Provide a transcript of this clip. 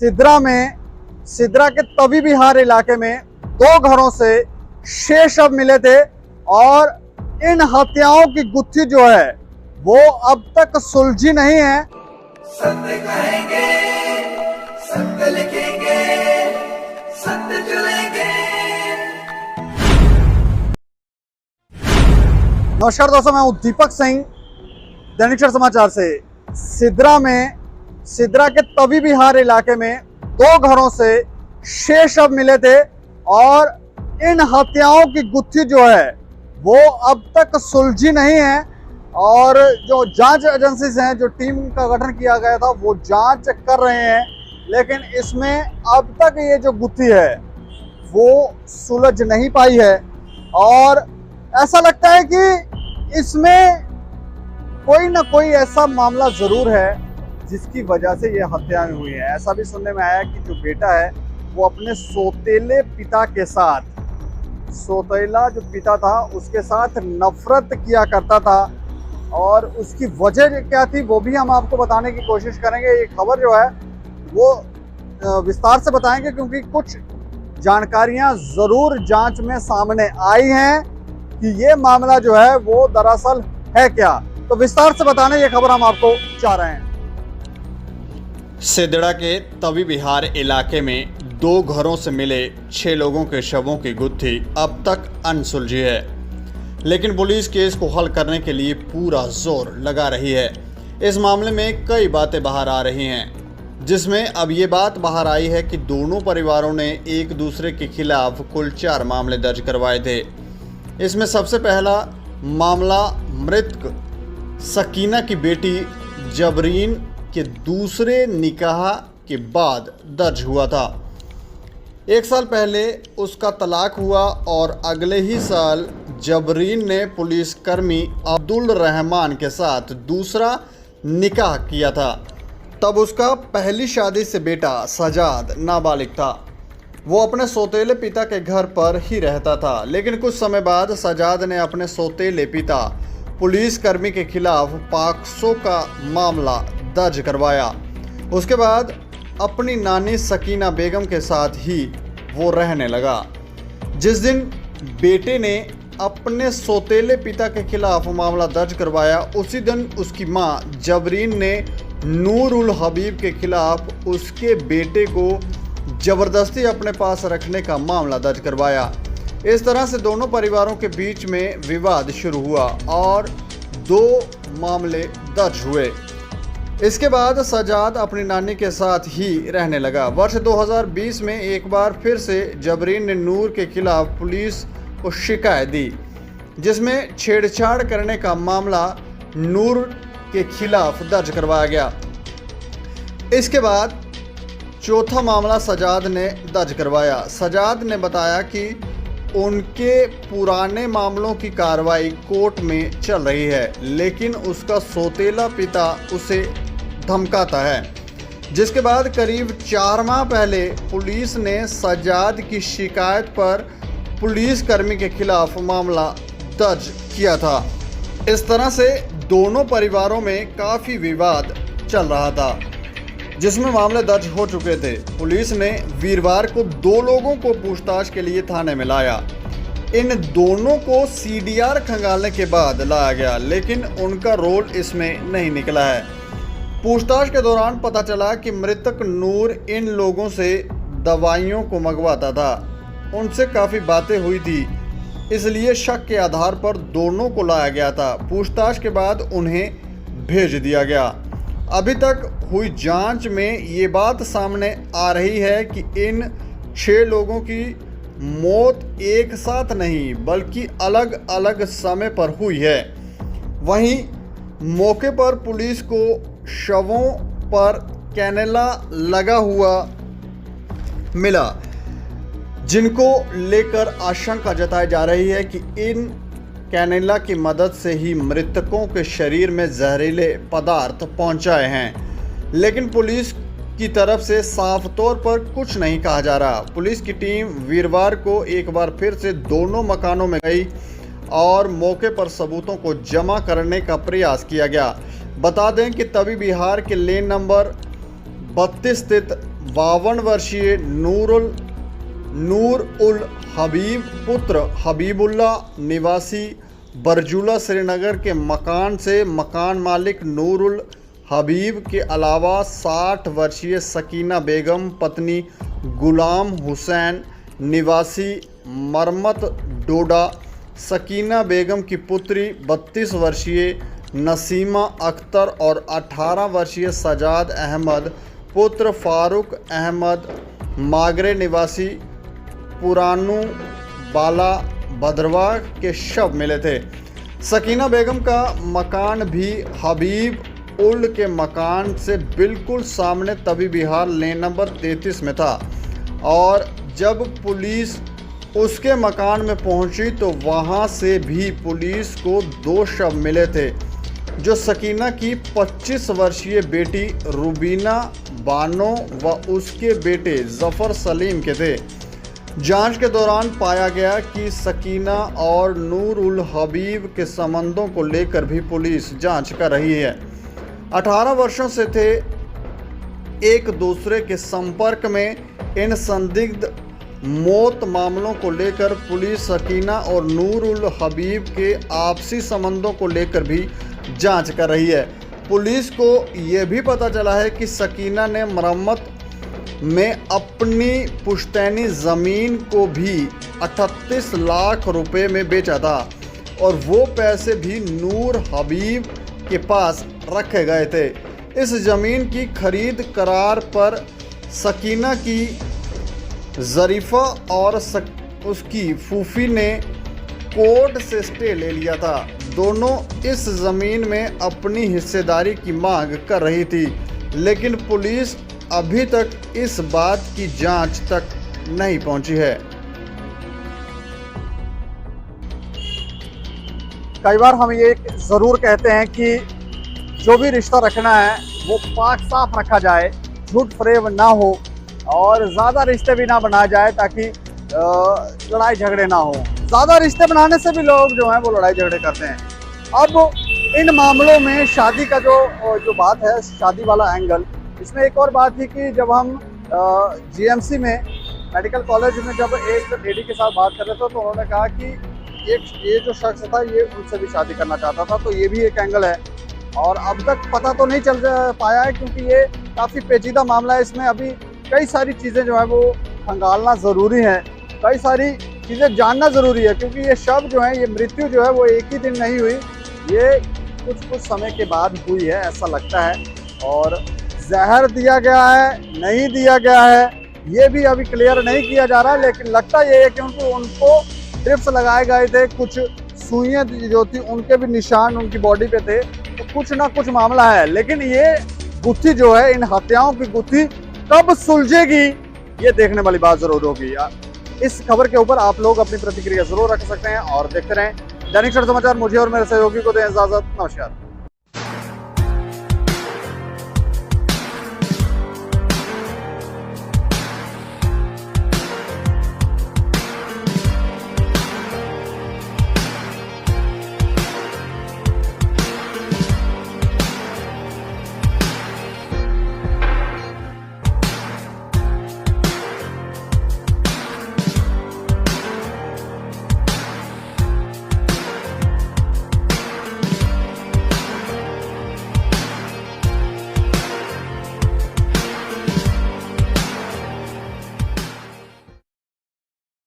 सिद्रा के तवी बिहार इलाके में 2 घरों से 6 शव मिले थे और इन हत्याओं की गुत्थी जो है वो अब तक सुलझी नहीं है। सत्य कहेंगे, सत्य लिखेंगे, सत्य चलेंगे। नमस्कार दोस्तों, मैं हूं दीपक सिंह, दैनिक सवेरा समाचार से। सिद्रा के तवी बिहार इलाके में 2 घरों से 6 शव मिले थे और इन हत्याओं की गुत्थी जो है वो अब तक सुलझी नहीं है। और जो जांच एजेंसीज हैं, जो टीम का गठन किया गया था, वो जांच कर रहे हैं, लेकिन इसमें अब तक ये जो गुत्थी है वो सुलझ नहीं पाई है। और ऐसा लगता है कि इसमें कोई ना कोई ऐसा मामला जरूर है जिसकी वजह से ये हत्याएं हुई हैं। ऐसा भी सुनने में आया कि जो बेटा है वो अपने सौतेले पिता के साथ, सौतेला जो पिता था उसके साथ नफरत किया करता था, और उसकी वजह क्या थी वो भी हम आपको बताने की कोशिश करेंगे। ये खबर जो है वो विस्तार से बताएंगे, क्योंकि कुछ जानकारियां जरूर जांच में सामने आई हैं कि ये मामला जो है वो दरअसल है क्या। तो विस्तार से बताने ये खबर हम आपको चाह रहे हैं। सिद्रा के तवी बिहार इलाके में 2 घरों से मिले 6 लोगों के शवों की गुत्थी अब तक अनसुलझी है, लेकिन पुलिस केस को हल करने के लिए पूरा जोर लगा रही है। इस मामले में कई बातें बाहर आ रही हैं, जिसमें अब ये बात बाहर आई है कि दोनों परिवारों ने एक दूसरे के खिलाफ कुल 4 मामले दर्ज करवाए थे। इसमें सबसे पहला मामला मृतक सकीना की बेटी जबरीन के दूसरे निकाह के बाद दर्ज हुआ था। 1 साल पहले उसका तलाक हुआ और अगले ही साल जबरीन ने पुलिसकर्मी अब्दुल रहमान के साथ दूसरा निकाह किया था। तब उसका पहली शादी से बेटा सजाद नाबालिग था। वो अपने सौतेले पिता के घर पर ही रहता था, लेकिन कुछ समय बाद सजाद ने अपने सौतेले पिता पुलिसकर्मी के खिलाफ पॉक्सो का मामला दर्ज करवाया। उसके बाद अपनी नानी सकीना बेगम के साथ ही वो रहने लगा। जिस दिन बेटे ने अपने सौतेले पिता के खिलाफ मामला दर्ज करवाया, उसी दिन उसकी मां जबरीन ने नूर उल हबीब के खिलाफ उसके बेटे को ज़बरदस्ती अपने पास रखने का मामला दर्ज करवाया। इस तरह से दोनों परिवारों के बीच में विवाद शुरू हुआ और 2 मामले दर्ज हुए। इसके बाद सजाद अपनी नानी के साथ ही रहने लगा। वर्ष 2020 में एक बार फिर से जबरीन ने नूर के खिलाफ पुलिस को शिकायत दी, जिसमें छेड़छाड़ करने का मामला नूर के खिलाफ दर्ज करवाया गया। इसके बाद चौथा मामला सजाद ने दर्ज करवाया। सजाद ने बताया कि उनके पुराने मामलों की कार्रवाई कोर्ट में चल रही है, लेकिन उसका सौतेला पिता उसे धमकाता है। जिसके बाद करीब 4 माह पहले पुलिस ने सजाद की शिकायत पर पुलिसकर्मी के खिलाफ मामला दर्ज किया था। इस तरह से दोनों परिवारों में काफ़ी विवाद चल रहा था, जिसमें मामले दर्ज हो चुके थे। पुलिस ने वीरवार को 2 लोगों को पूछताछ के लिए थाने में लाया। इन दोनों को सीडीआर खंगालने के बाद लाया गया, लेकिन उनका रोल इसमें नहीं निकला है। पूछताछ के दौरान पता चला कि मृतक नूर इन लोगों से दवाइयों को मंगवाता था। उनसे काफ़ी बातें हुई थी, इसलिए शक के आधार पर दोनों को लाया गया था। पूछताछ के बाद उन्हें भेज दिया गया। अभी तक हुई जांच में ये बात सामने आ रही है कि इन 6 लोगों की मौत एक साथ नहीं बल्कि अलग अलग समय पर हुई है। वहीं मौके पर पुलिस को शवों पर कैनेला लगा हुआ मिला, जिनको लेकर आशंका जताई जा रही है कि इन कैनेला की मदद से ही मृतकों के शरीर में जहरीले पदार्थ पहुंचाए हैं, लेकिन पुलिस की तरफ से साफ तौर पर कुछ नहीं कहा जा रहा। पुलिस की टीम वीरवार को एक बार फिर से दोनों मकानों में गई और मौके पर सबूतों को जमा करने का प्रयास किया गया। बता दें कि तवी बिहार के लेन नंबर 32 स्थित 52 वर्षीय नूर उल हबीब पुत्र हबीबुल्ला निवासी बरजूला श्रीनगर के मकान से मकान मालिक नूर उल हबीब के अलावा 60 वर्षीय सकीना बेगम पत्नी गुलाम हुसैन निवासी मरमत डोडा, सकीना बेगम की पुत्री 32 वर्षीय नसीमा अख्तर और 18 वर्षीय सजाद अहमद पुत्र फारूक अहमद मागरे निवासी पुरानू बाला भद्रवा के शव मिले थे। सकीना बेगम का मकान भी हबीब उल के मकान से बिल्कुल सामने तभी बिहार लेन नंबर 33 में था और जब पुलिस उसके मकान में पहुंची तो वहां से भी पुलिस को 2 शव मिले थे जो सकीना की 25 वर्षीय बेटी रुबीना बानो व उसके बेटे जफ़र सलीम के थे। जांच के दौरान पाया गया कि सकीना और नूर उल हबीब के संबंधों को लेकर भी पुलिस जांच कर रही है। 18 वर्षों से थे एक दूसरे के संपर्क में। इन संदिग्ध मौत मामलों को लेकर पुलिस सकीना और नूर उल हबीब के आपसी संबंधों को लेकर भी जांच कर रही है। पुलिस को यह भी पता चला है कि सकीना ने मरम्मत में अपनी पुश्तैनी ज़मीन को भी 38 लाख रुपए में बेचा था और वो पैसे भी नूर हबीब के पास रखे गए थे। इस ज़मीन की खरीद करार पर सकीना की ज़रीफ़ा और उसकी फूफी ने कोर्ट से स्टे ले लिया था। दोनों इस ज़मीन में अपनी हिस्सेदारी की मांग कर रही थी, लेकिन पुलिस अभी तक इस बात की जांच तक नहीं पहुंची है। कई बार हम ये ज़रूर कहते हैं कि जो भी रिश्ता रखना है वो पाक साफ रखा जाए, झूठ फरेब ना हो और ज़्यादा रिश्ते भी ना बनाए जाए ताकि लड़ाई झगड़े ना हो। ज़्यादा रिश्ते बनाने से भी लोग जो हैं वो लड़ाई झगड़े करते हैं। अब इन मामलों में शादी का जो बात है, शादी वाला एंगल, इसमें एक और बात थी कि जब हम जीएमसी में मेडिकल कॉलेज में जब एक लेडी के साथ बात कर रहे थे तो उन्होंने कहा कि ये जो शख्स था ये उनसे भी शादी करना चाहता था, तो ये भी एक एंगल है और अब तक पता तो नहीं चल पाया है क्योंकि ये काफ़ी पेचीदा मामला है। इसमें अभी कई सारी चीज़ें जो है वो खंगालना ज़रूरी है, कई सारी चीज़ें जानना ज़रूरी है क्योंकि ये शव जो है, ये मृत्यु जो है वो एक ही दिन नहीं हुई, ये कुछ समय के बाद हुई है ऐसा लगता है। और जहर दिया गया है नहीं दिया गया है ये भी अभी क्लियर नहीं किया जा रहा है, लेकिन लगता ये है क्योंकि उनको ड्रिप्स लगाए गए थे, कुछ सुइयां जो थी उनके भी निशान उनकी बॉडी पे थे, तो कुछ ना कुछ मामला है। लेकिन ये गुत्थी जो है, इन हत्याओं की गुत्थी कब सुलझेगी ये देखने वाली बात जरूर होगी। इस खबर के ऊपर आप लोग अपनी प्रतिक्रिया जरूर रख सकते हैं और देखते रहें दैनिक क्षण समाचार। मुझे और मेरे सहयोगी को दें इजाजत। नमस्कार।